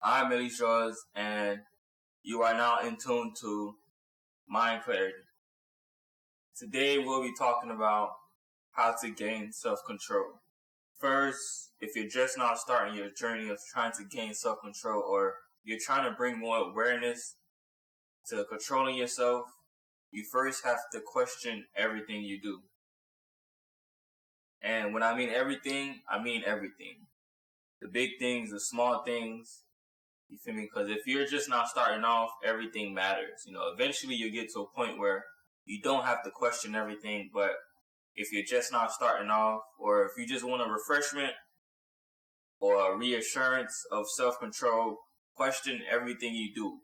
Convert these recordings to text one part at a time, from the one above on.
I'm ElyJoz, and you are now in tune to Mind Clarity. Today we'll be talking about how to gain self-control. First, if you're just now starting your journey of trying to gain self-control, or you're trying to bring more awareness to controlling yourself, you first have to question everything you do. And when I mean everything, I mean everything. The big things, the small things. You feel me? Because if you're just now starting off, everything matters. Eventually you get to a point where you don't have to question everything. But if you're just now starting off, or if you just want a refreshment or a reassurance of self-control, question everything you do.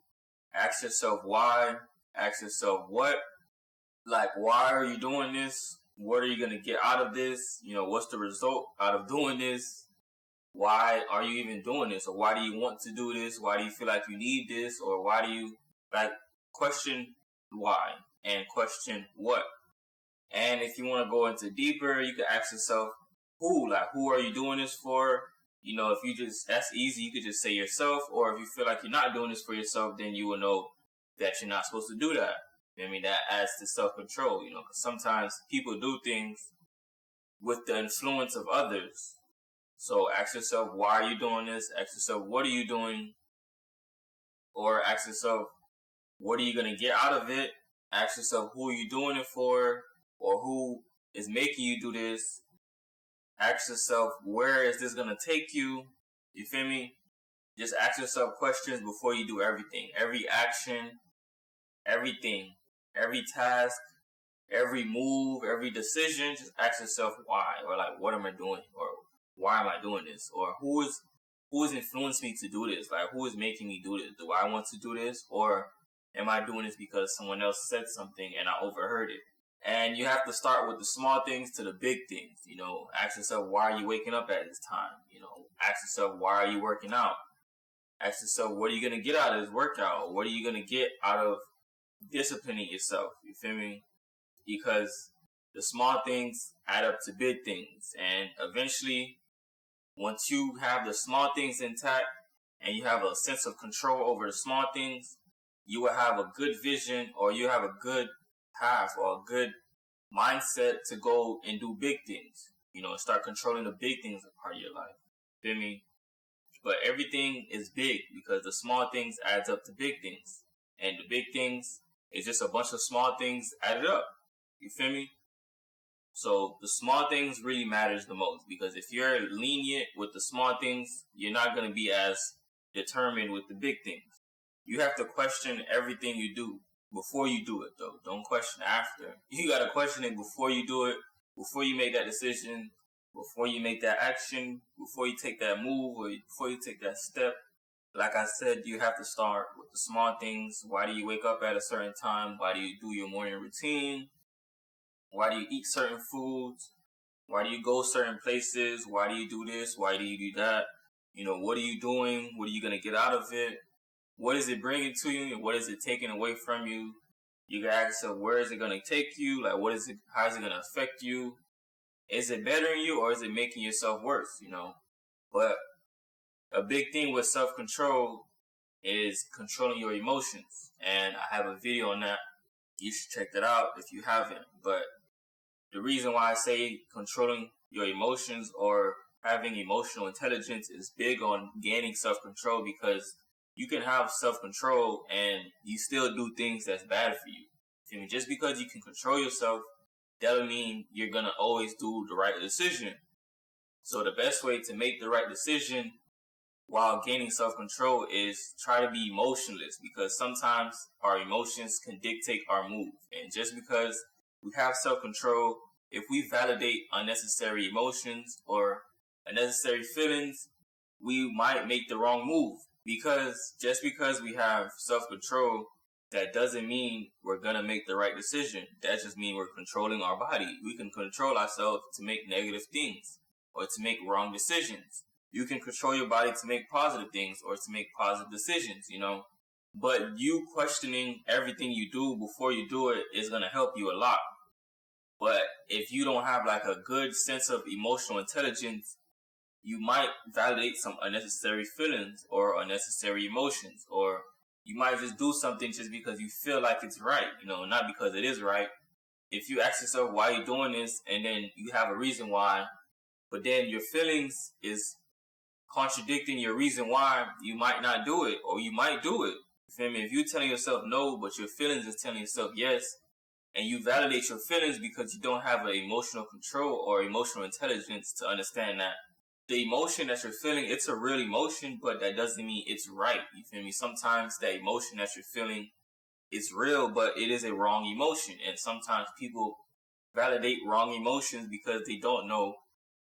Ask yourself why. Ask yourself what. Like, why are you doing this? What are you going to get out of this? What's the result out of doing this? Why are you even doing this? Or why do you want to do this? Why do you feel like you need this? Or why do you, question why and question what? And if you want to go into deeper, you can ask yourself, who are you doing this for? That's easy. You could just say yourself. Or if you feel like you're not doing this for yourself, then you will know that you're not supposed to do that. That adds to self-control, because sometimes people do things with the influence of others. So ask yourself, why are you doing this? Ask yourself, what are you doing? Or ask yourself, what are you going to get out of it? Ask yourself, who are you doing it for? Or who is making you do this? Ask yourself, where is this going to take you? You feel me? Just ask yourself questions before you do everything. Every action, everything, every task, every move, every decision, just ask yourself why, or what am I doing? Or why am I doing this? Or who is influenced me to do this? Who is making me do this? Do I want to do this? Or am I doing this because someone else said something and I overheard it? And you have to start with the small things to the big things. Ask yourself, why are you waking up at this time? Ask yourself, why are you working out? Ask yourself, what are you going to get out of this workout? What are you going to get out of disciplining yourself? You feel me? Because the small things add up to big things. And eventually, once you have the small things intact and you have a sense of control over the small things, you will have a good vision, or you have a good path or a good mindset to go and do big things. Start controlling the big things of part of your life. Feel me? But everything is big because the small things adds up to big things. And the big things is just a bunch of small things added up. You feel me? So the small things really matters the most, because if you're lenient with the small things, you're not going to be as determined with the big things. You have to question everything you do before you do it, though. Don't question after. You got to question it before you do it, before you make that decision, before you make that action, before you take that move, or before you take that step. Like I said, you have to start with the small things. Why do you wake up at a certain time? Why do you do your morning routine? Why do you eat certain foods? Why do you go certain places? Why do you do this? Why do you do that? What are you doing? What are you going to get out of it? What is it bringing to you? And what is it taking away from you? You can ask yourself, where is it going to take you? How is it going to affect you? Is it bettering you, or is it making yourself worse? But a big thing with self-control is controlling your emotions. And I have a video on that. You should check that out if you haven't. But the reason why I say controlling your emotions or having emotional intelligence is big on gaining self-control, because you can have self-control and you still do things that's bad for you. Just because you can control yourself, that doesn't mean you're going to always do the right decision. So the best way to make the right decision while gaining self-control is try to be emotionless, because sometimes our emotions can dictate our move. And just because we have self-control, if we validate unnecessary emotions or unnecessary feelings, we might make the wrong move. Because just because we have self-control, that doesn't mean we're going to make the right decision. That just means we're controlling our body. We can control ourselves to make negative things or to make wrong decisions. You can control your body to make positive things or to make positive decisions, But you questioning everything you do before you do it is going to help you a lot. But if you don't have a good sense of emotional intelligence, you might validate some unnecessary feelings or unnecessary emotions, or you might just do something just because you feel like it's right, not because it is right. If you ask yourself why you're doing this and then you have a reason why, but then your feelings is contradicting your reason why, you might not do it, or you might do it. You feel me? If you're telling yourself no, but your feelings is telling yourself yes, and you validate your feelings because you don't have an emotional control or emotional intelligence to understand that the emotion that you're feeling, it's a real emotion, but that doesn't mean it's right. You feel me? Sometimes that emotion that you're feeling is real, but it is a wrong emotion. And sometimes people validate wrong emotions because they don't know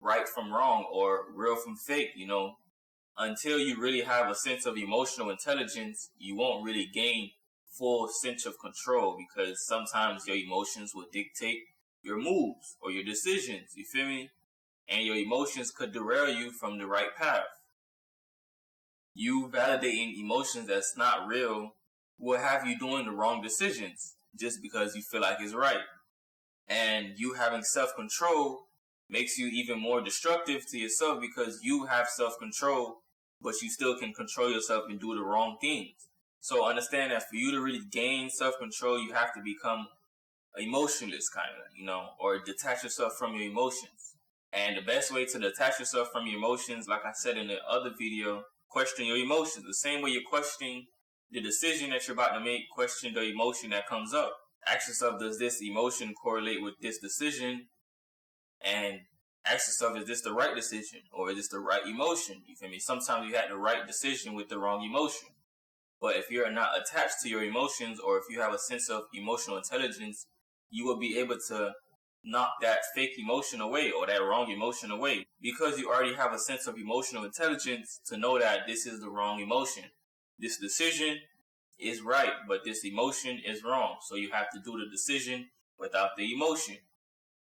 right from wrong or real from fake. Until you really have a sense of emotional intelligence, you won't really gain full sense of control, because sometimes your emotions will dictate your moves or your decisions. You feel me? And your emotions could derail you from the right path. You validating emotions that's not real will have you doing the wrong decisions just because you feel like it's right. And you having self-control makes you even more destructive to yourself, because you have self-control, but you still can control yourself and do the wrong things. So understand that for you to really gain self-control, you have to become emotionless, kind of, or detach yourself from your emotions. And the best way to detach yourself from your emotions, like I said in the other video, question your emotions. The same way you're questioning the decision that you're about to make, question the emotion that comes up. Ask yourself, does this emotion correlate with this decision? And ask yourself, is this the right decision, or is this the right emotion? You feel me? Sometimes you had the right decision with the wrong emotion. But if you're not attached to your emotions, or if you have a sense of emotional intelligence, you will be able to knock that fake emotion away or that wrong emotion away, because you already have a sense of emotional intelligence to know that this is the wrong emotion. This decision is right, but this emotion is wrong. So you have to do the decision without the emotion.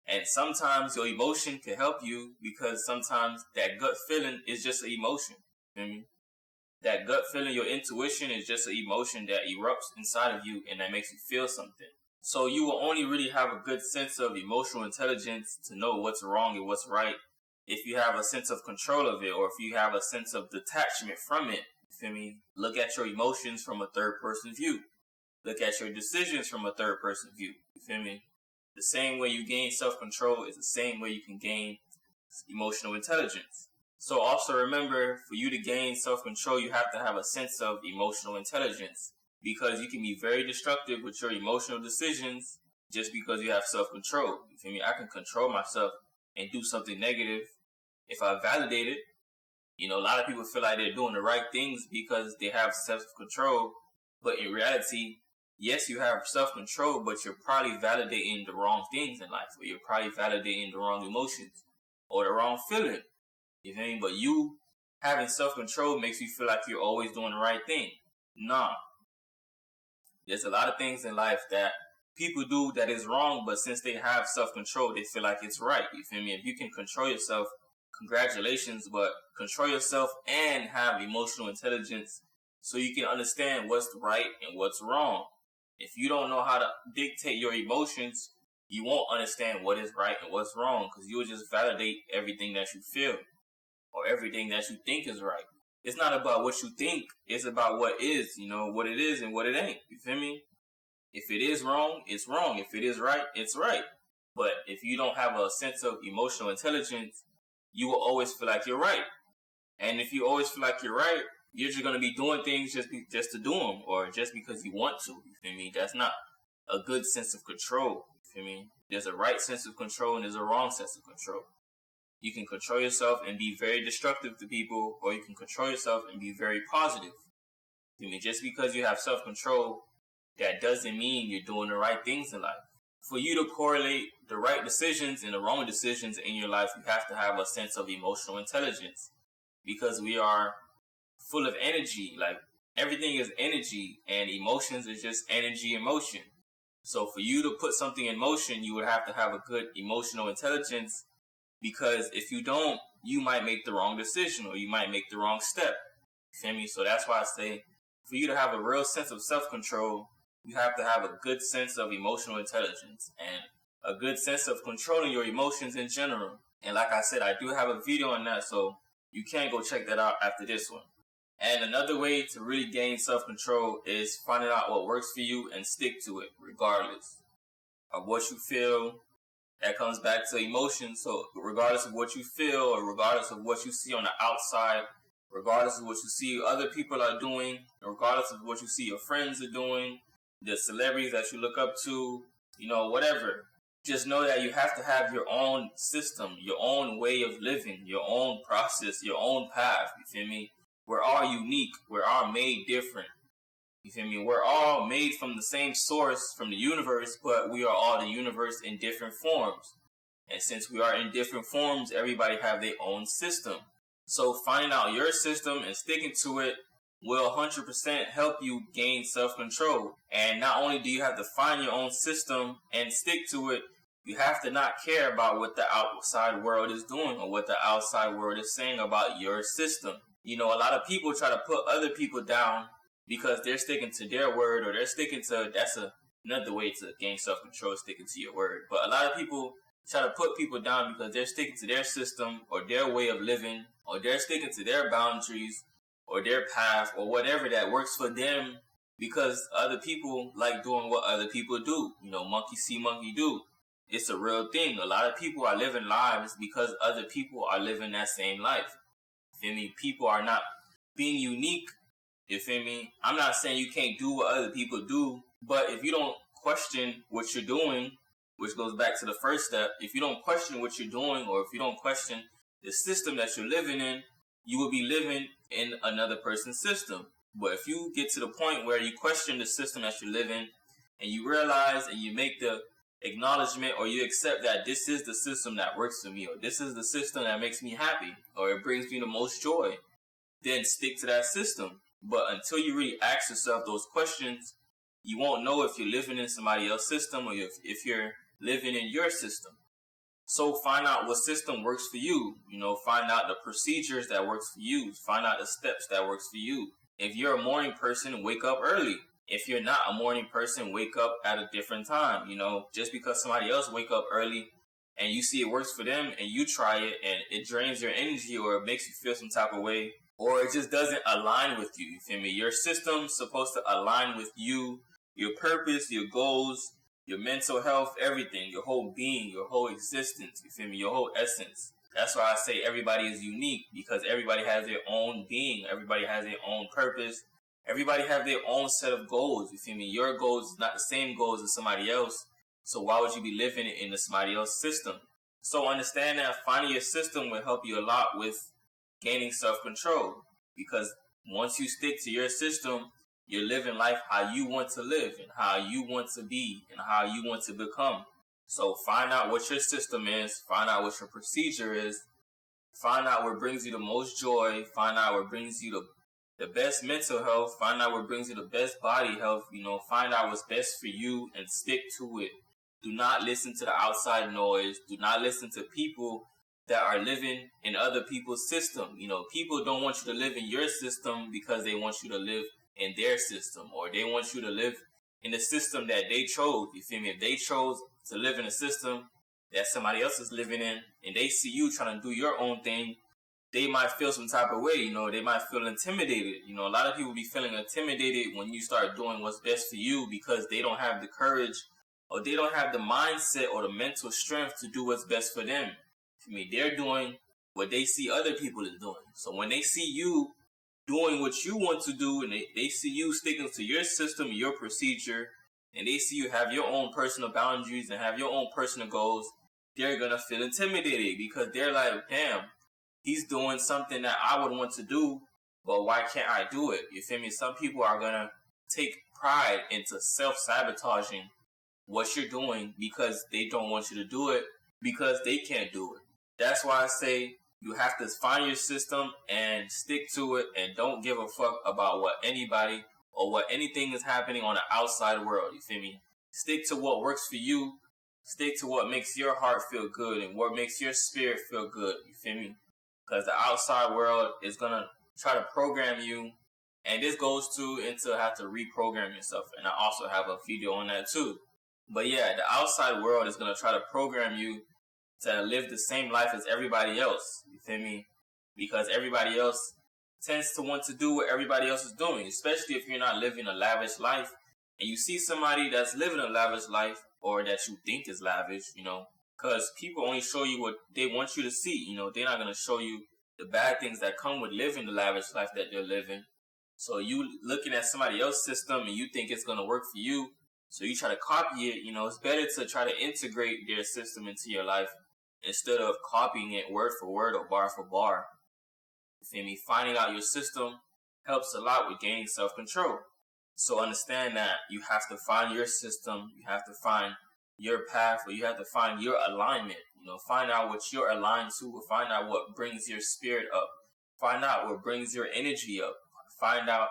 And sometimes your emotion can help you, because sometimes that gut feeling is just an emotion. You feel me? That gut feeling, your intuition, is just an emotion that erupts inside of you and that makes you feel something. So you will only really have a good sense of emotional intelligence to know what's wrong and what's right if you have a sense of control of it, or if you have a sense of detachment from it. You feel me? Look at your emotions from a third person view. Look at your decisions from a third person view. You feel me? The same way you gain self-control is the same way you can gain emotional intelligence. So also remember, for you to gain self-control, you have to have a sense of emotional intelligence, because you can be very destructive with your emotional decisions just because you have self-control. You feel me? I can control myself and do something negative if I validate it. A lot of people feel like they're doing the right things because they have self-control, but in reality, yes, you have self-control, but you're probably validating the wrong things in life, or you're probably validating the wrong emotions or the wrong feeling. You feel me? But you having self-control makes you feel like you're always doing the right thing. Nah. There's a lot of things in life that people do that is wrong, but since they have self-control, they feel like it's right. You feel me? If you can control yourself, congratulations, but control yourself and have emotional intelligence so you can understand what's right and what's wrong. If you don't know how to dictate your emotions, you won't understand what is right and what's wrong, because you will just validate everything that you feel or everything that you think is right. It's not about what you think, it's about what is, what it is and what it ain't. You feel me? If it is wrong, it's wrong. If it is right, it's right. But if you don't have a sense of emotional intelligence, you will always feel like you're right. And if you always feel like you're right, you're just going to be doing things just to do them, or just because you want to. You feel me? That's not a good sense of control. You feel me? There's a right sense of control and there's a wrong sense of control. You can control yourself and be very destructive to people, or you can control yourself and be very positive. You feel me? Just because you have self-control, that doesn't mean you're doing the right things in life. For you to correlate the right decisions and the wrong decisions in your life, you have to have a sense of emotional intelligence, because we are full of energy. Like, everything is energy, and emotions is just energy and motion. So for you to put something in motion, you would have to have a good emotional intelligence, because if you don't, you might make the wrong decision or you might make the wrong step. You feel me? So that's why I say, for you to have a real sense of self-control, you have to have a good sense of emotional intelligence and a good sense of controlling your emotions in general. And like I said, I do have a video on that, so you can't go check that out after this one. And another way to really gain self-control is finding out what works for you and stick to it regardless of what you feel. That comes back to emotions. So regardless of what you feel or regardless of what you see on the outside, regardless of what you see other people are doing, regardless of what you see your friends are doing, the celebrities that you look up to, whatever. Just know that you have to have your own system, your own way of living, your own process, your own path. You feel me? We're all unique. We're all made different. You feel me? We're all made from the same source, from the universe, but we are all the universe in different forms. And since we are in different forms, everybody have their own system. So finding out your system and sticking to it will 100% help you gain self-control. And not only do you have to find your own system and stick to it, you have to not care about what the outside world is doing or what the outside world is saying about your system. A lot of people try to put other people down because they're sticking to their word, or they're sticking to, another way to gain self-control, sticking to your word. But a lot of people try to put people down because they're sticking to their system or their way of living, or they're sticking to their boundaries or their path or whatever that works for them, because other people like doing what other people do. Monkey see, monkey do. It's a real thing. A lot of people are living lives because other people are living that same life. You feel me? People are not being unique. You feel me? I'm not saying you can't do what other people do, but if you don't question what you're doing, which goes back to the first step, if you don't question what you're doing, or if you don't question the system that you're living in, you will be living in another person's system. But if you get to the point where you question the system that you live in, and you realize and you make the acknowledgement, or you accept that this is the system that works for me, or this is the system that makes me happy, or it brings me the most joy, then stick to that system. But until you really ask yourself those questions, you won't know if you're living in somebody else's system or if you're living in your system. So find out what system works for you. Find out the procedures that works for you. Find out the steps that works for you. If you're a morning person, wake up early. If you're not a morning person, wake up at a different time. Just because somebody else wake up early and you see it works for them and you try it and it drains your energy or it makes you feel some type of way, or it just doesn't align with you. You feel me? Your system's supposed to align with you, your purpose, your goals, your mental health, everything, your whole being, your whole existence. You feel me? Your whole essence. That's why I say everybody is unique, because everybody has their own being. Everybody has their own purpose. Everybody have their own set of goals. You feel me? Your goals is not the same goals as somebody else. So why would you be living in somebody else's system? So understand that finding your system will help you a lot with gaining self-control, because once you stick to your system, you're living life how you want to live and how you want to be and how you want to become. So find out what your system is, find out what your procedure is, find out what brings you the most joy, find out what brings you the best mental health, find out what brings you the best body health, find out what's best for you and stick to it. Do not listen to the outside noise. Do not listen to people that are living in other people's system. People don't want you to live in your system because they want you to live in their system, or they want you to live in the system that they chose. You feel me? If they chose to live in a system that somebody else is living in and they see you trying to do your own thing, they might feel some type of way. They might feel intimidated. A lot of people be feeling intimidated when you start doing what's best for you, because they don't have the courage, or they don't have the mindset or the mental strength to do what's best for them. They're doing what they see other people is doing. So when they see you doing what you want to do, and they see you sticking to your system, your procedure, and they see you have your own personal boundaries and have your own personal goals, they're going to feel intimidated, because they're like, damn, he's doing something that I would want to do, but why can't I do it? You feel me? Some people are going to take pride into self-sabotaging what you're doing because they don't want you to do it, because they can't do it. That's why I say you have to find your system and stick to it, and don't give a fuck about what anybody or what anything is happening on the outside world. You feel me? Stick to what works for you. Stick to what makes your heart feel good and what makes your spirit feel good. You feel me? Because the outside world is going to try to program you, and this goes into have to reprogram yourself. And I also have a video on that too. But yeah, the outside world is going to try to program you to live the same life as everybody else. You feel me? because everybody else tends to want to do what everybody else is doing, especially if you're not living a lavish life and you see somebody that's living a lavish life or that you think is lavish, because people only show you what they want you to see. They're not going to show you the bad things that come with living the lavish life that they're living. So you looking at somebody else's system and you think it's going to work for you, so you try to copy it. It's better to try to integrate their system into your life instead of copying it word for word or bar for bar. You feel me? Finding out your system helps a lot with gaining self-control. So understand that you have to find your system, you have to find your path, or you have to find your alignment. Find out what you're aligned to, find out what brings your spirit up, find out what brings your energy up, find out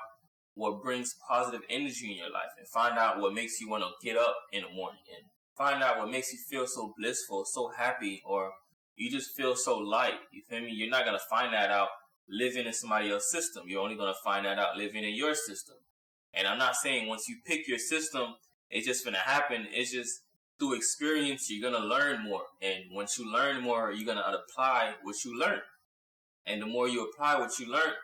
what brings positive energy in your life, and find out what makes you want to get up in the morning, and find out what makes you feel so blissful, so happy, or you just feel so light. You feel me? You're not going to find that out living in somebody else's system. You're only going to find that out living in your system. And I'm not saying once you pick your system, it's just going to happen. It's just through experience, you're going to learn more. And once you learn more, you're going to apply what you learn. And the more you apply what you learn,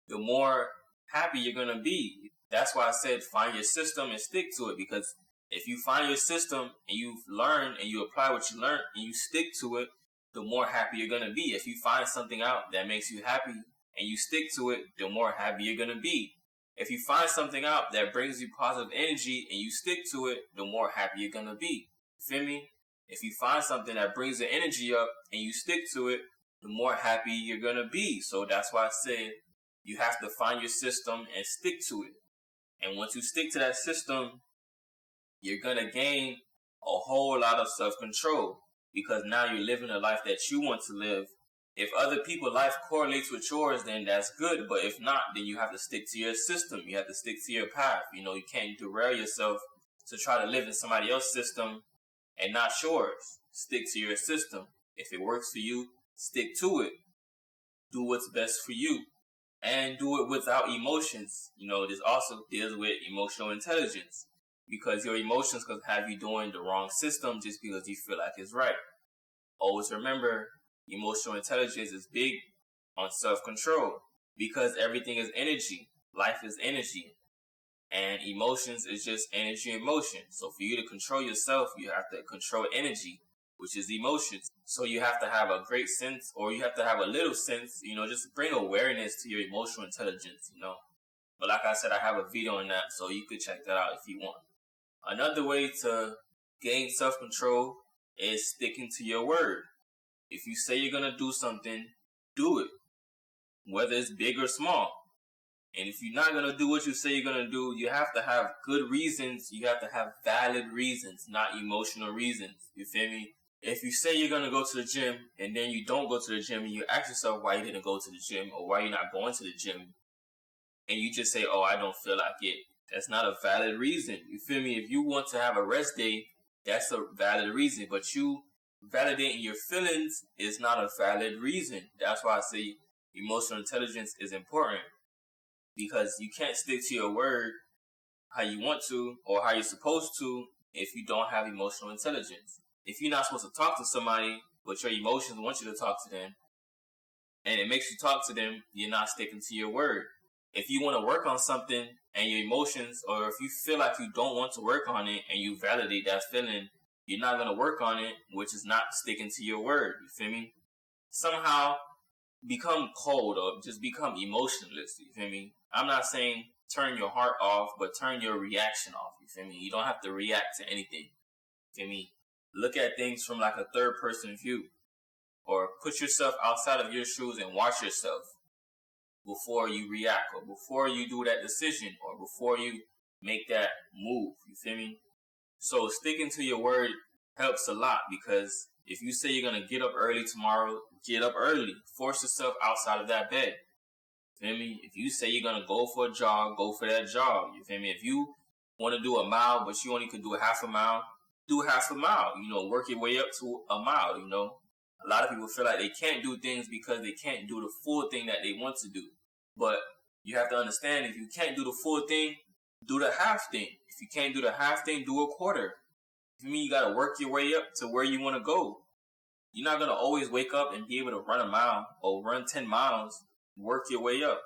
the more happy you're going to be. That's why I said find your system and stick to it. Because if you find your system and you learn and you apply what you learn and you stick to it, the more happy you're going to be. If you find something out that makes you happy and you stick to it, the more happy you're going to be. If you find something out that brings you positive energy and you stick to it, the more happy you're going to be. Feel me? If you find something that brings the energy up and you stick to it, the more happy you're going to be. So that's why I said you have to find your system and stick to it. And once you stick to that system, you're going to gain a whole lot of self-control, because now you're living a life that you want to live. If other people's life correlates with yours, then that's good. But if not, then you have to stick to your system. You have to stick to your path. You can't derail yourself to try to live in somebody else's system and not yours. Stick to your system. If it works for you, stick to it. Do what's best for you. And do it without emotions. This also deals with emotional intelligence, because your emotions could have you doing the wrong system just because you feel like it's right. Always remember, emotional intelligence is big on self-control, because everything is energy. Life is energy. And emotions is just energy and motion. So for you to control yourself, you have to control energy, which is emotions. So you have to have a great sense, or you have to have a little sense, just bring awareness to your emotional intelligence, But like I said, I have a video on that, so you could check that out if you want. Another way to gain self-control is sticking to your word. If you say you're going to do something, do it, whether it's big or small. And if you're not going to do what you say you're going to do, you have to have good reasons. You have to have valid reasons, not emotional reasons. You feel me? If you say you're going to go to the gym and then you don't go to the gym and you ask yourself why you didn't go to the gym or why you're not going to the gym, and you just say, oh, I don't feel like it, that's not a valid reason. You feel me? If you want to have a rest day, that's a valid reason. But you validating your feelings is not a valid reason. That's why I say emotional intelligence is important, because you can't stick to your word how you want to or how you're supposed to if you don't have emotional intelligence. If you're not supposed to talk to somebody, but your emotions want you to talk to them, and it makes you talk to them, you're not sticking to your word. If you want to work on something and your emotions, or if you feel like you don't want to work on it and you validate that feeling, you're not going to work on it, which is not sticking to your word. You feel me? Somehow become cold or just become emotionless. You feel me? I'm not saying turn your heart off, but turn your reaction off. You feel me? You don't have to react to anything. You feel me? Look at things from like a third person view, or put yourself outside of your shoes and watch yourself before you react, or before you do that decision, or before you make that move. You feel me? So sticking to your word helps a lot, because if you say you're going to get up early tomorrow, get up early. Force yourself outside of that bed. You feel me? If you say you're going to go for a jog, go for that jog. You feel me? If you want to do a mile, but you only could do a half a mile, do half a mile. Work your way up to a mile, A lot of people feel like they can't do things because they can't do the full thing that they want to do. But you have to understand, if you can't do the full thing, do the half thing. If you can't do the half thing, do a quarter. You got to work your way up to where you want to go. You're not going to always wake up and be able to run a mile or run 10 miles, work your way up.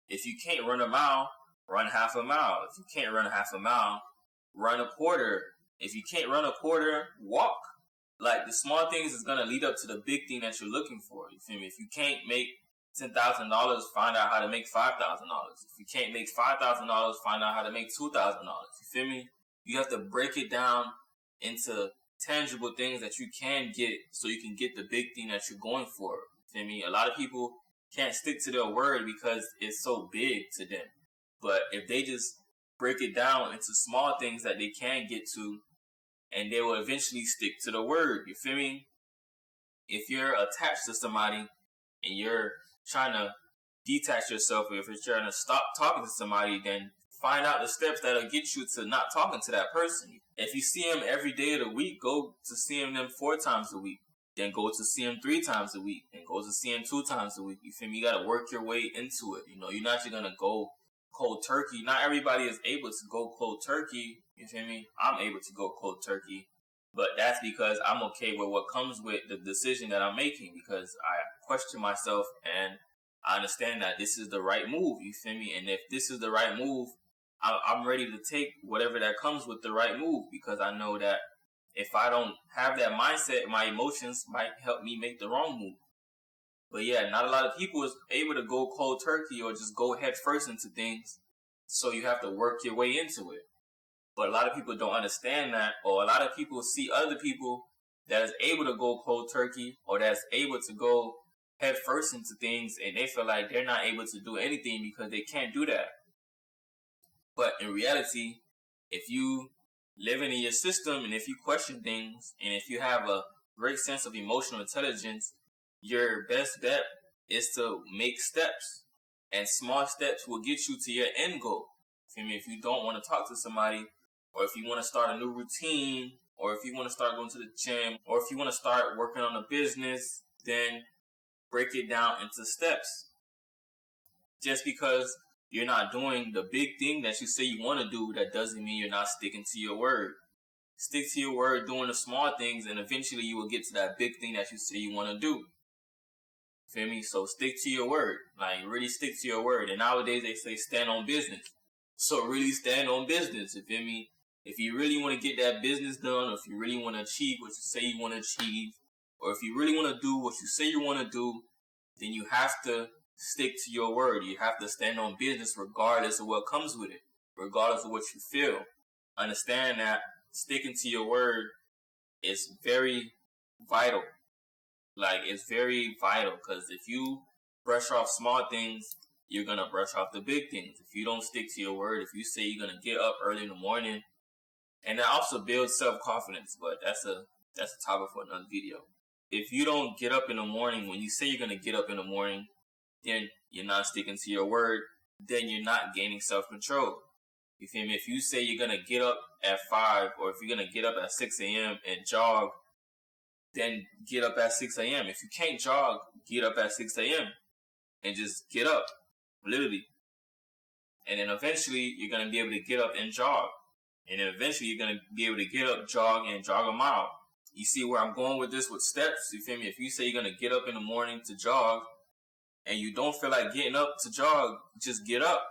If you can't run a mile, run half a mile. If you can't run half a mile, run a quarter. If you can't run a quarter, walk. Like, the small things is going to lead up to the big thing that you're looking for. You feel me? If you can't make $10,000, find out how to make $5,000. If you can't make $5,000, find out how to make $2,000. You feel me? You have to break it down into tangible things that you can get so you can get the big thing that you're going for. You feel me? A lot of people can't stick to their word because it's so big to them. But if they just break it down into small things that they can get to, and they will eventually stick to the word. You feel me? If you're attached to somebody and you're trying to detach yourself, or if you're trying to stop talking to somebody, then find out the steps that'll get you to not talking to that person. If you see them every day of the week, go to seeing them 4 times a week. Then go to see them 3 times a week. Then go to see them 2 times a week. You feel me? You got to work your way into it. You know, you're not just going to go cold turkey. Not everybody is able to go cold turkey. You feel me? I'm able to go cold turkey. But that's because I'm okay with what comes with the decision that I'm making, because I question myself and I understand that this is the right move. You feel me? And if this is the right move, I'm ready to take whatever that comes with the right move, because I know that if I don't have that mindset, my emotions might help me make the wrong move. But yeah, not a lot of people is able to go cold turkey or just go head first into things. So you have to work your way into it. But a lot of people don't understand that, or a lot of people see other people that is able to go cold turkey or that's able to go head first into things, and they feel like they're not able to do anything because they can't do that. But in reality, if you live in your system and if you question things and if you have a great sense of emotional intelligence, your best bet is to make steps, and small steps will get you to your end goal. I mean, if you don't want to talk to somebody, or if you want to start a new routine, or if you want to start going to the gym, or if you want to start working on a business, then break it down into steps. Just because you're not doing the big thing that you say you want to do, that doesn't mean you're not sticking to your word. Stick to your word, doing the small things, and eventually you will get to that big thing that you say you want to do. Feel me? So stick to your word. Like, really stick to your word. And nowadays they say stand on business. So really stand on business. You feel me? If you really want to get that business done, or if you really want to achieve what you say you want to achieve, or if you really want to do what you say you want to do, then you have to stick to your word. You have to stand on business regardless of what comes with it, regardless of what you feel. Understand that sticking to your word is very vital. Like, it's very vital, because if you brush off small things, you're going to brush off the big things. If you don't stick to your word, if you say you're going to get up early in the morning, and that also builds self-confidence, but that's a topic for another video. If you don't get up in the morning, when you say you're going to get up in the morning, then you're not sticking to your word, then you're not gaining self-control. You feel me? If you say you're going to get up at 5, or if you're going to get up at 6 a.m. and jog, then get up at 6 a.m. If you can't jog, get up at 6 a.m. and just get up, literally. And then eventually you're going to be able to get up and jog. And then eventually you're going to be able to get up, jog, and jog a mile. You see where I'm going with this with steps? You feel me? If you say you're going to get up in the morning to jog and you don't feel like getting up to jog, just get up.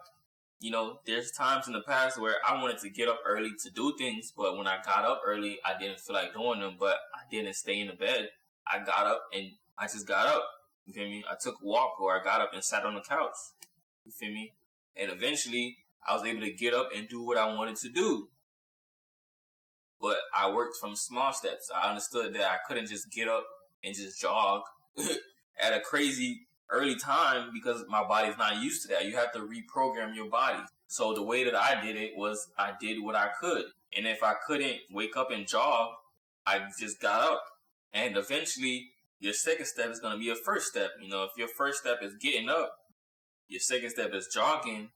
You know, there's times in the past where I wanted to get up early to do things, but when I got up early, I didn't feel like doing them, but I didn't stay in the bed. I got up and I just got up. You feel me? I took a walk, or I got up and sat on the couch. You feel me? And eventually, I was able to get up and do what I wanted to do. But I worked from small steps. I understood that I couldn't just get up and just jog at a crazy early time, because my body's not used to that. You have to reprogram your body. So the way that I did it was I did what I could. And if I couldn't wake up and jog, I just got up. And eventually, your second step is going to be your first step. You know, if your first step is getting up, your second step is jogging.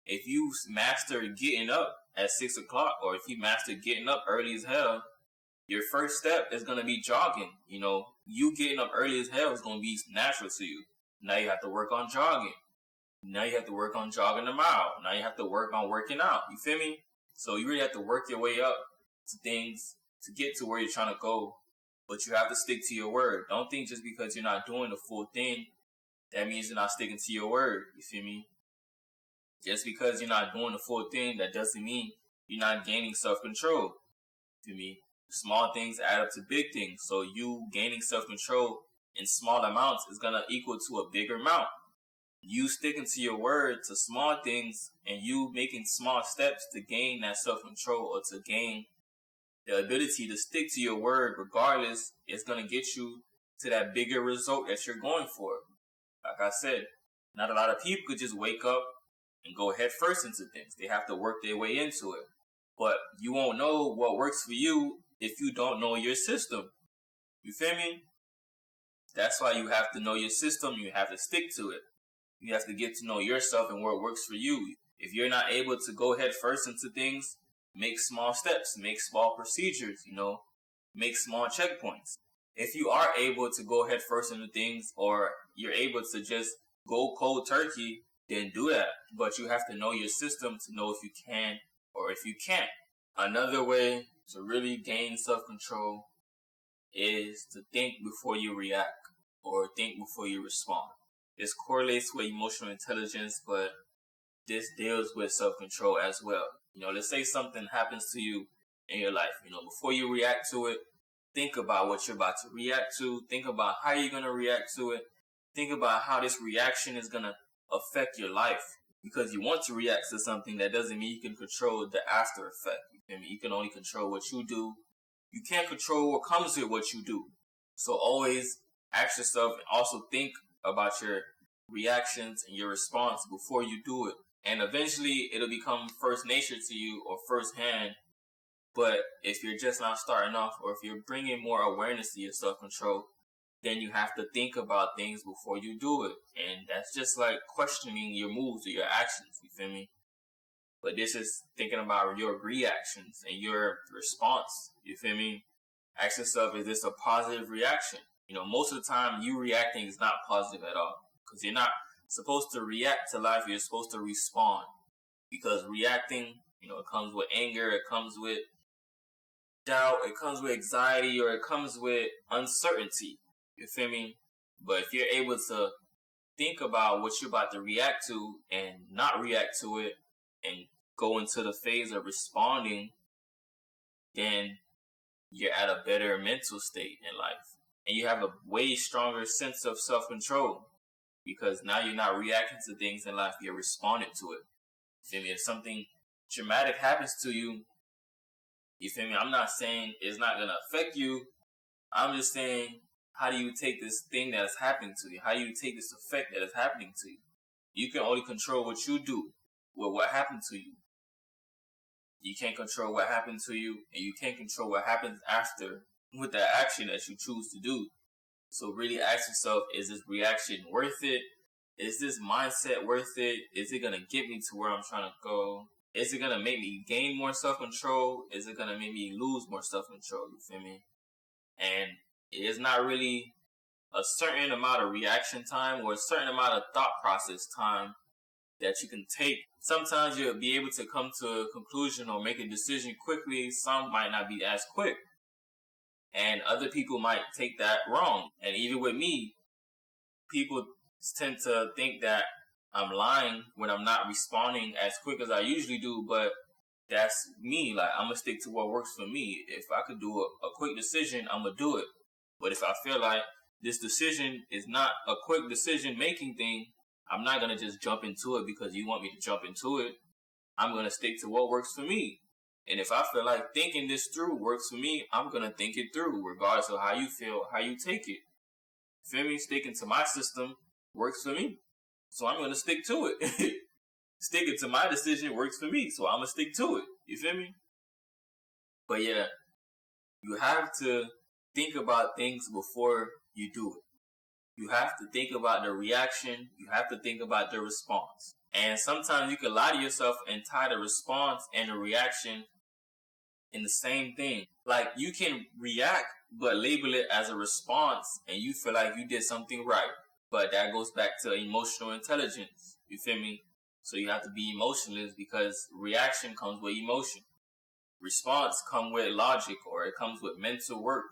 If you master getting up at 6 o'clock, or if you master getting up early as hell, your first step is going to be jogging. You know, you getting up early as hell is going to be natural to you. Now you have to work on jogging. Now you have to work on jogging a mile. Now you have to work on working out. You feel me? So you really have to work your way up to things to get to where you're trying to go. But you have to stick to your word. Don't think just because you're not doing the full thing, that means you're not sticking to your word. You feel me? Just because you're not doing the full thing, that doesn't mean you're not gaining self-control. You feel me? Small things add up to big things. So you gaining self-control in small amounts is going to equal to a bigger amount. You sticking to your word to small things and you making small steps to gain that self-control or to gain the ability to stick to your word regardless, it's going to get you to that bigger result that you're going for. Like I said, not a lot of people could just wake up and go head first into things. They have to work their way into it. But you won't know what works for you if you don't know your system. You feel me? That's why you have to know your system. You have to stick to it. You have to get to know yourself and what works for you. If you're not able to go head first into things, make small steps, make small procedures, make small checkpoints. If you are able to go head first into things or you're able to just go cold turkey, then do that. But you have to know your system to know if you can or if you can't. Another way to really gain self-control is to think before you react or think before you respond. This correlates with emotional intelligence, but this deals with self-control as well. Let's say something happens to you in your life. Before you react to it, think about what you're about to react to. Think about how you're going to react to it. Think about how this reaction is going to affect your life. Because you want to react to something, that doesn't mean you can control the after effect. You can only control what you do. You can't control what comes with what you do. So always ask yourself and also think about your reactions and your response before you do it. And eventually it'll become first nature to you or first hand. But if you're just not starting off or if you're bringing more awareness to your self-control, then you have to think about things before you do it. And that's just like questioning your moves or your actions, you feel me? But this is thinking about your reactions and your response, you feel me? Ask yourself, is this a positive reaction? Most of the time you reacting is not positive at all. Because you're not supposed to react to life, you're supposed to respond. Because reacting, it comes with anger, it comes with doubt, it comes with anxiety, or it comes with uncertainty. You feel me? But if you're able to think about what you're about to react to and not react to it and go into the phase of responding, then you're at a better mental state in life. And you have a way stronger sense of self-control because now you're not reacting to things in life, you're responding to it. You feel me? If something traumatic happens to you, you feel me? I'm not saying it's not going to affect you. I'm just saying, how do you take this thing that is happening to you? How do you take this effect that is happening to you? You can only control what you do with what happened to you. You can't control what happened to you, and you can't control what happens after with that action that you choose to do. So really ask yourself, is this reaction worth it? Is this mindset worth it? Is it going to get me to where I'm trying to go? Is it going to make me gain more self-control? Is it going to make me lose more self-control? You feel me? And it's not really a certain amount of reaction time or a certain amount of thought process time that you can take. Sometimes you'll be able to come to a conclusion or make a decision quickly. Some might not be as quick. And other people might take that wrong. And even with me, people tend to think that I'm lying when I'm not responding as quick as I usually do. But that's me. Like, I'm going to stick to what works for me. If I could do a quick decision, I'm going to do it. But if I feel like this decision is not a quick decision-making thing, I'm not going to just jump into it because you want me to jump into it. I'm going to stick to what works for me. And if I feel like thinking this through works for me, I'm going to think it through, regardless of how you feel, how you take it. Feel me? Sticking to my system works for me. So I'm going to stick to it. Sticking to my decision works for me. So I'm going to stick to it. You feel me? But yeah, you have to think about things before you do it. You have to think about the reaction. You have to think about the response. And sometimes you can lie to yourself and tie the response and the reaction in the same thing. Like, you can react, but label it as a response, and you feel like you did something right. But that goes back to emotional intelligence. You feel me? So you have to be emotionless because reaction comes with emotion. Response comes with logic, or it comes with mental work.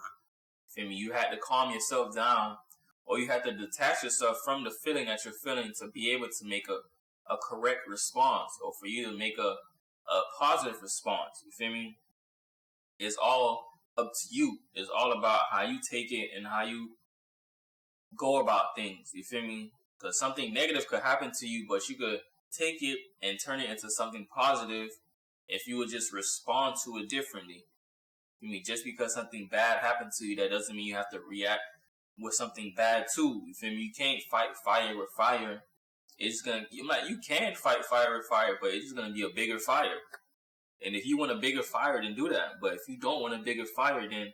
You feel me? You had to calm yourself down, or you had to detach yourself from the feeling that you're feeling to be able to make a correct response, or for you to make a positive response. You feel me? It's all up to you. It's all about how you take it and how you go about things. You feel me? Because something negative could happen to you, but you could take it and turn it into something positive if you would just respond to it differently. You feel me? Just because something bad happened to you, that doesn't mean you have to react with something bad too. You feel me? You can't fight fire with fire. It's gonna, you can fight fire with fire, but it's just gonna be a bigger fire. And if you want a bigger fire, then do that. But if you don't want a bigger fire, then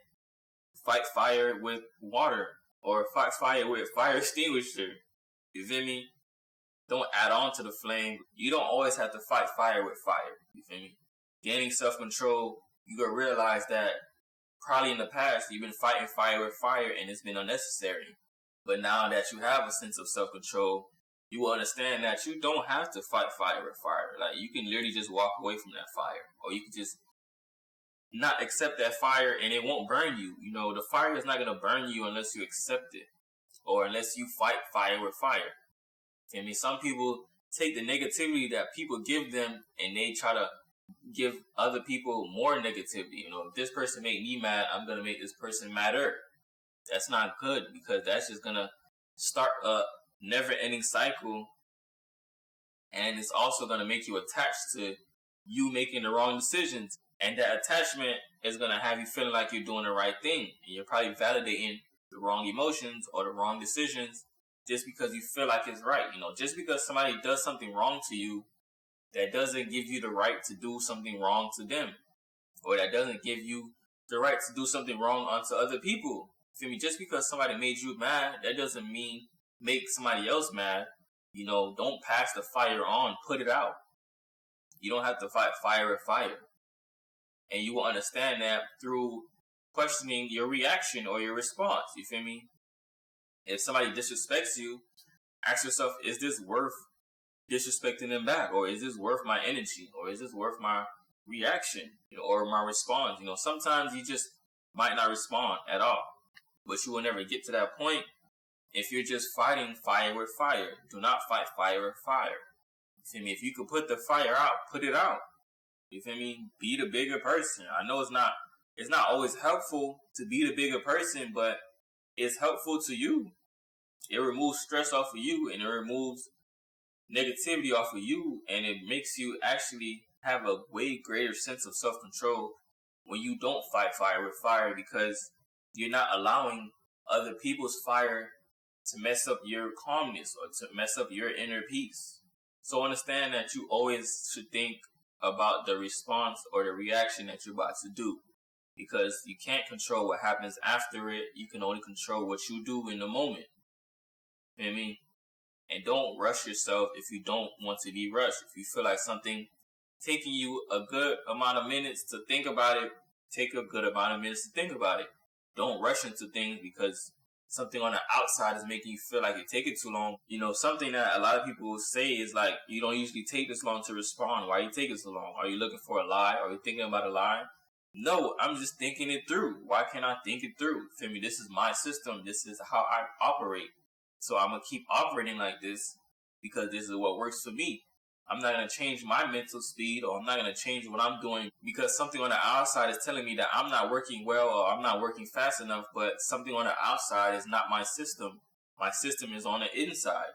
fight fire with water, or fight fire with fire extinguisher. You feel me? Don't add on to the flame. You don't always have to fight fire with fire. You feel me? Gaining self-control, you gotta realize that probably in the past you've been fighting fire with fire and it's been unnecessary. But now that you have a sense of self-control, you will understand that you don't have to fight fire with fire. Like, you can literally just walk away from that fire, or you can just not accept that fire and it won't burn you. You know, the fire is not going to burn you unless you accept it, or unless you fight fire with fire. I mean, some people take the negativity that people give them and they try to give other people more negativity. You know, if this person made me mad, I'm going to make this person madder. That's not good, because that's just going to start a never-ending cycle, and it's also going to make you attached to you making the wrong decisions, and that attachment is going to have you feeling like you're doing the right thing, and you're probably validating the wrong emotions or the wrong decisions just because you feel like it's right. You know, just because somebody does something wrong to you, that doesn't give you the right to do something wrong to them, or that doesn't give you the right to do something wrong onto other people. Feel me? Just because somebody made you mad, that doesn't mean make somebody else mad. You know, don't pass the fire on, put it out. You don't have to fight fire with fire. And you will understand that through questioning your reaction or your response. You feel me? If somebody disrespects you, ask yourself, is this worth disrespecting them back? Or is this worth my energy? Or is this worth my reaction, you know, or my response? You know, sometimes you just might not respond at all, but you will never get to that point if you're just fighting fire with fire. Do not fight fire with fire. You feel me? If you could put the fire out, put it out. You feel me? Be the bigger person. I know it's not always helpful to be the bigger person, but it's helpful to you. It removes stress off of you, and it removes negativity off of you, and it makes you actually have a way greater sense of self-control when you don't fight fire with fire, because you're not allowing other people's fire to mess up your calmness or to mess up your inner peace. So understand that you always should think about the response or the reaction that you're about to do, because you can't control what happens after it. You can only control what you do in the moment. You know what I mean? And don't rush yourself if you don't want to be rushed. If you feel like something taking you a good amount of minutes to think about it, take a good amount of minutes to think about it. Don't rush into things because something on the outside is making you feel like you're taking too long. You know, something that a lot of people will say is like, you don't usually take this long to respond. Why are you taking so long? Are you looking for a lie? Are you thinking about a lie? No, I'm just thinking it through. Why can't I think it through? Feel me? This is my system. This is how I operate. So I'm going to keep operating like this because this is what works for me. I'm not going to change my mental speed, or I'm not going to change what I'm doing because something on the outside is telling me that I'm not working well or I'm not working fast enough, but something on the outside is not my system. My system is on the inside.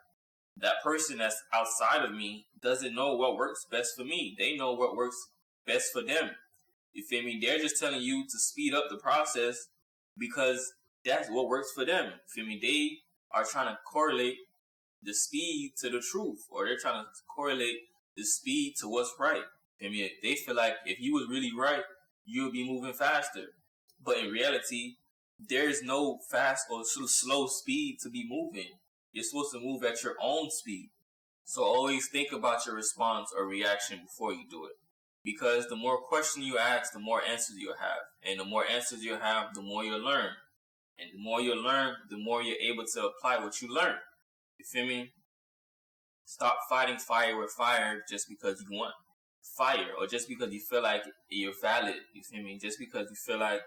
That person that's outside of me doesn't know what works best for me. They know what works best for them. You feel me? They're just telling you to speed up the process because that's what works for them. You feel me? They are trying to correlate the speed to the truth, or they're trying to correlate the speed to what's right. I mean, they feel like if you was really right, you would be moving faster. But in reality, there is no fast or slow speed to be moving. You're supposed to move at your own speed. So always think about your response or reaction before you do it. Because the more questions you ask, the more answers you'll have. And the more answers you have, the more you'll learn. And the more you learn, the more you're able to apply what you learn. You feel me? Stop fighting fire with fire just because you want fire, or just because you feel like you're valid. You feel me? Just because you feel like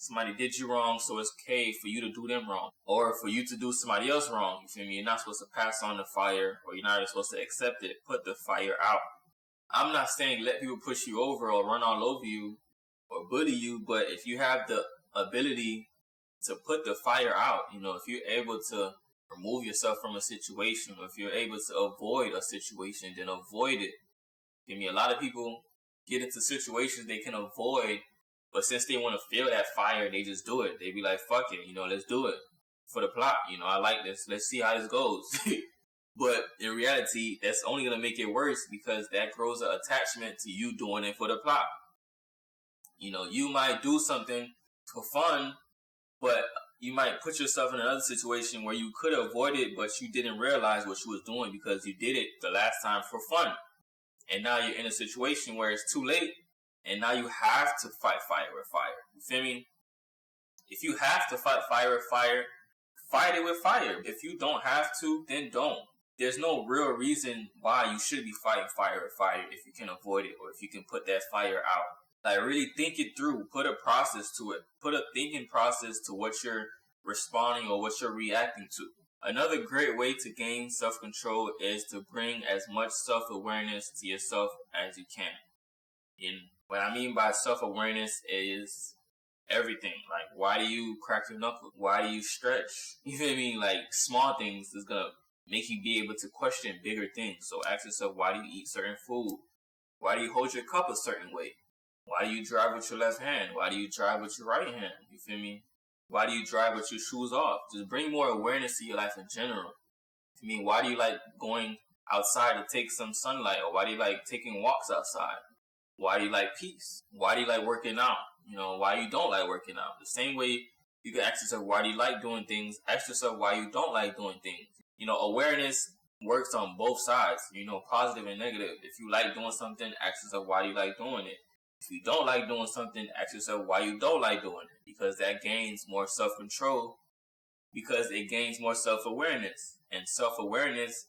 Somebody did you wrong, so it's okay for you to do them wrong. Or for you to do somebody else wrong. You feel me? You're not supposed to pass on the fire, or you're not even supposed to accept it. Put the fire out. I'm not saying let people push you over or run all over you or bully you, but if you have the ability to put the fire out, if you're able to remove yourself from a situation, or if you're able to avoid a situation, then avoid it. A lot of people get into situations they can avoid, but since they want to feel that fire, they just do it. They be like, fuck it, let's do it for the plot. I like this. Let's see how this goes. But in reality, that's only going to make it worse, because that grows an attachment to you doing it for the plot. You might do something for fun, but you might put yourself in another situation where you could avoid it, but you didn't realize what you was doing because you did it the last time for fun. And now you're in a situation where it's too late, and now you have to fight fire with fire. You feel me? If you have to fight fire with fire, fight it with fire. If you don't have to, then don't. There's no real reason why you should be fighting fire with fire if you can avoid it, or if you can put that fire out. Like, really think it through. Put a process to it. Put a thinking process to what you're responding or what you're reacting to. Another great way to gain self-control is to bring as much self-awareness to yourself as you can. And what I mean by self-awareness is everything. Like, why do you crack your knuckles? Why do you stretch? You feel me? Like, small things is going to make you be able to question bigger things. So ask yourself, why do you eat certain food? Why do you hold your cup a certain way? Why do you drive with your left hand? Why do you drive with your right hand? You feel me? Why do you drive with your shoes off? Just bring more awareness to your life in general. Why do you like going outside to take some sunlight? Or why do you like taking walks outside? Why do you like peace? Why do you like working out? Why you don't like working out? The same way you can ask yourself, why do you like doing things? Ask yourself why you don't like doing things. Awareness works on both sides, positive and negative. If you like doing something, ask yourself, why do you like doing it? If you don't like doing something, ask yourself why you don't like doing it. Because that gains more self-control, because it gains more self-awareness. And self-awareness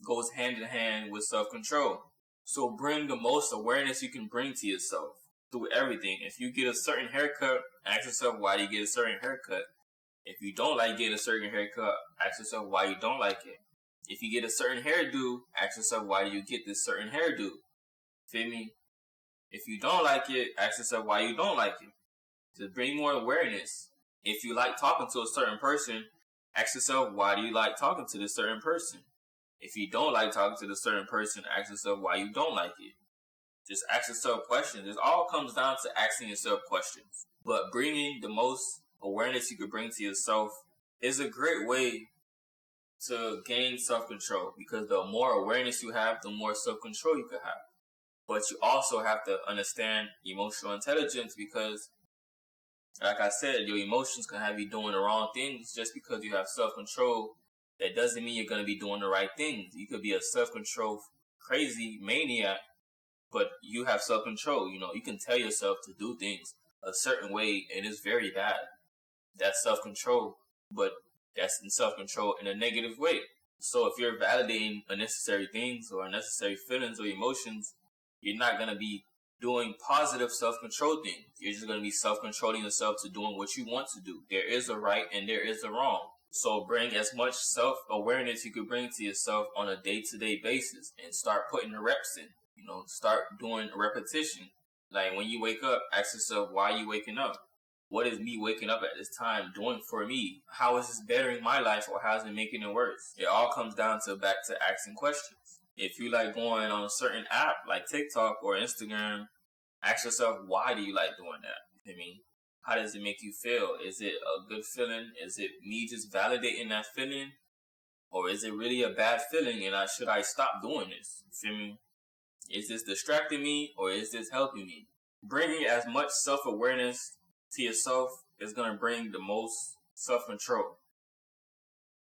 goes hand in hand with self-control. So bring the most awareness you can bring to yourself through everything. If you get a certain haircut, ask yourself why do you get a certain haircut. If you don't like getting a certain haircut, ask yourself why you don't like it. If you get a certain hairdo, ask yourself why do you get this certain hairdo. Feel me? If you don't like it, ask yourself why you don't like it. To bring more awareness. If you like talking to a certain person, ask yourself why do you like talking to this certain person. If you don't like talking to this certain person, ask yourself why you don't like it. Just ask yourself questions. It all comes down to asking yourself questions. But bringing the most awareness you could bring to yourself is a great way to gain self-control, because the more awareness you have, the more self-control you could have. But you also have to understand emotional intelligence, because like I said, your emotions can have you doing the wrong things. Just because you have self-control, that doesn't mean you're going to be doing the right things. You could be a self-control crazy maniac, but you have self-control. You can tell yourself to do things a certain way, and it's very bad. That's self-control, but that's in self-control in a negative way. So if you're validating unnecessary things or unnecessary feelings or emotions, you're not going to be doing positive self-control things. You're just going to be self-controlling yourself to doing what you want to do. There is a right and there is a wrong. So bring as much self-awareness you could bring to yourself on a day-to-day basis, and start putting the reps in. Start doing repetition. Like when you wake up, ask yourself, why are you waking up? What is me waking up at this time doing for me? How is this bettering my life, or how is it making it worse? It all comes down to back to asking questions. If you like going on a certain app like TikTok or Instagram, ask yourself, why do you like doing that? How does it make you feel? Is it a good feeling? Is it me just validating that feeling? Or is it really a bad feeling and should I stop doing this? You feel me? Is this distracting me or is this helping me? Bringing as much self-awareness to yourself is going to bring the most self-control.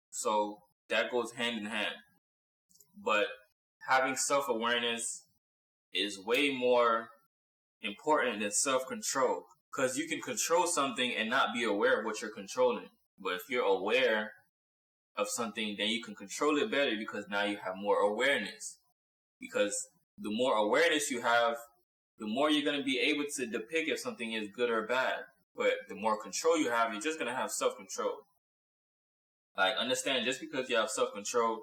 So that goes hand in hand. But having self-awareness is way more important than self-control, because you can control something and not be aware of what you're controlling. But if you're aware of something, then you can control it better, because now you have more awareness. Because the more awareness you have, the more you're going to be able to depict if something is good or bad. But the more control you have, you're just going to have self-control. Like, understand, just because you have self-control,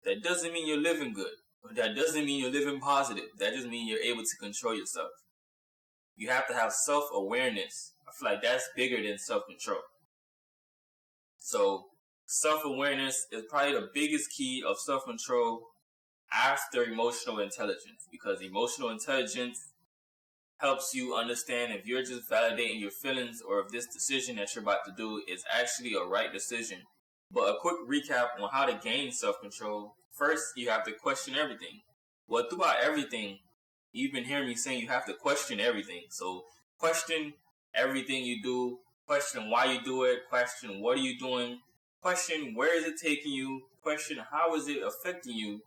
that doesn't mean you're living good. That doesn't mean you're living positive. That just means you're able to control yourself. You have to have self-awareness. I feel like that's bigger than self-control. So, self-awareness is probably the biggest key of self-control after emotional intelligence. Because emotional intelligence helps you understand if you're just validating your feelings or if this decision that you're about to do is actually a right decision. But a quick recap on how to gain self-control. First, you have to question everything. Well, throughout everything, you've been hearing me saying you have to question everything. So question everything you do. Question why you do it. Question what are you doing. Question where is it taking you. Question how is it affecting you.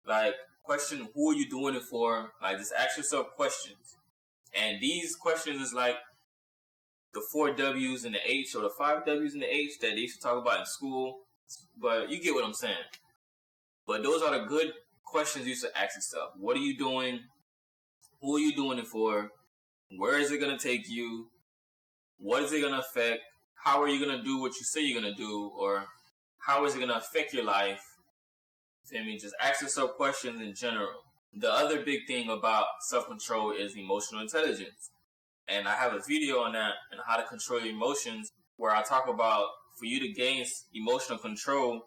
Like, question who are you doing it for. Like, just ask yourself questions. And these questions is like the 4 W's and the H, or the 5 W's and the H that they used to talk about in school. But you get what I'm saying. But those are the good questions you should ask yourself. What are you doing? Who are you doing it for? Where is it going to take you? What is it going to affect? How are you going to do what you say you're going to do? Or how is it going to affect your life? I mean, just ask yourself questions in general. The other big thing about self-control is emotional intelligence. And I have a video on that and how to control your emotions, where I talk about for you to gain emotional control,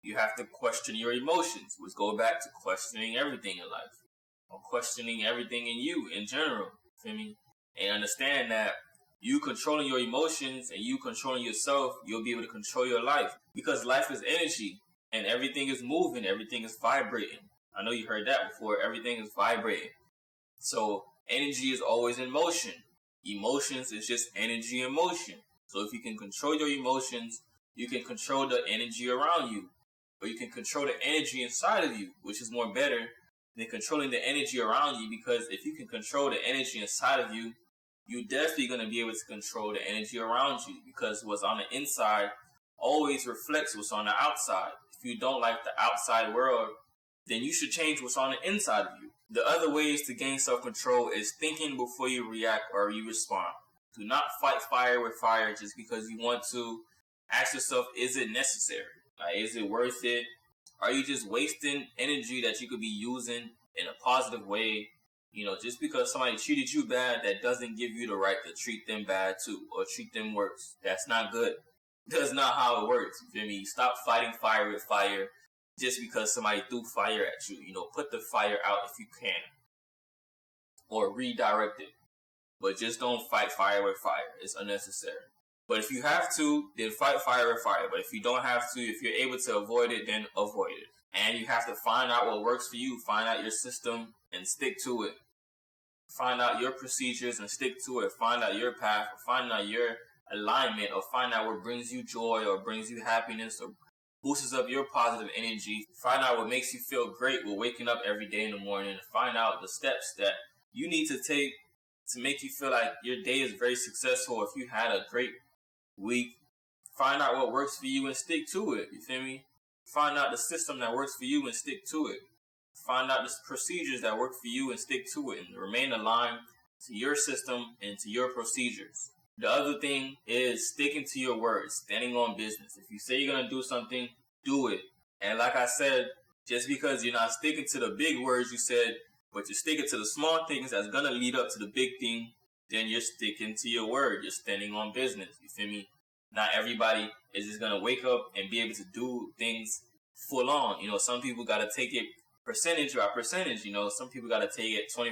you have to question your emotions, which go back to questioning everything in life, or questioning everything in you in general. Feel me? And understand that you controlling your emotions and you controlling yourself, you'll be able to control your life. Because life is energy and everything is moving, everything is vibrating. I know you heard that before. Everything is vibrating. So energy is always in motion. Emotions is just energy in motion. So if you can control your emotions, you can control the energy around you. Or you can control the energy inside of you, which is more better than controlling the energy around you. Because if you can control the energy inside of you, you're definitely going to be able to control the energy around you. Because what's on the inside always reflects what's on the outside. If you don't like the outside world, then you should change what's on the inside of you. The other ways to gain self-control is thinking before you react or you respond. Do not fight fire with fire just because you want to. Ask yourself, is it necessary? Like, is it worth it? Are you just wasting energy that you could be using in a positive way? You know, just because somebody treated you bad, that doesn't give you the right to treat them bad too, or treat them worse. That's not good. That's not how it works. You feel me? Stop fighting fire with fire just because somebody threw fire at you. You know, put the fire out if you can, or redirect it. But just don't fight fire with fire. It's unnecessary. But if you have to, then fight fire with fire. But if you don't have to, if you're able to avoid it, then avoid it. And you have to find out what works for you. Find out your system and stick to it. Find out your procedures and stick to it. Find out your path. Or find out your alignment. Or find out what brings you joy or brings you happiness or boosts up your positive energy. Find out what makes you feel great with waking up every day in the morning. And find out the steps that you need to take to make you feel like your day is very successful. If you had a great week, find out what works for you and stick to it. You feel me? Find out the system that works for you and stick to it. Find out the procedures that work for you and stick to it, and remain aligned to your system and to your procedures. The other thing is sticking to your words, standing on business. If you say you're going to do something, do it. And like I said, just because you're not sticking to the big words you said, but you're sticking to the small things that's going to lead up to the big thing, then you're sticking to your word. You're standing on business. You feel me? Not everybody is just going to wake up and be able to do things full on. You know, some people got to take it percentage by percentage. You know, some people got to take it 20%,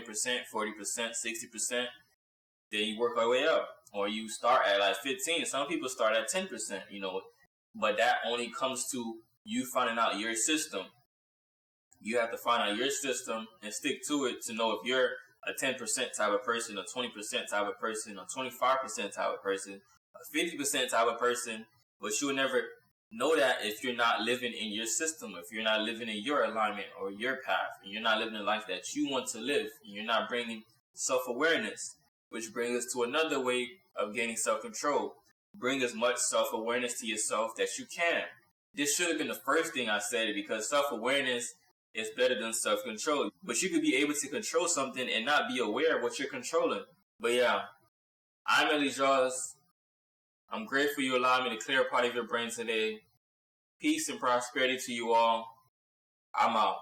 40%, 60%. Then you work your way up. Or you start at like 15. Some people start at 10%, you know. But that only comes to you finding out your system. You have to find out your system and stick to it to know if you're a 10% type of person, a 20% type of person, a 25% type of person, a 50% type of person. But you will never know that if you're not living in your system, if you're not living in your alignment or your path, and you're not living the life that you want to live, and you're not bringing self-awareness, which brings us to another way of gaining self-control. Bring as much self-awareness to yourself that you can. This should have been the first thing I said, because self-awareness is better than self-control. But you could be able to control something and not be aware of what you're controlling. But yeah, I'm ElyJoz. I'm grateful you allowed me to clear a part of your brain today. Peace and prosperity to you all. I'm out.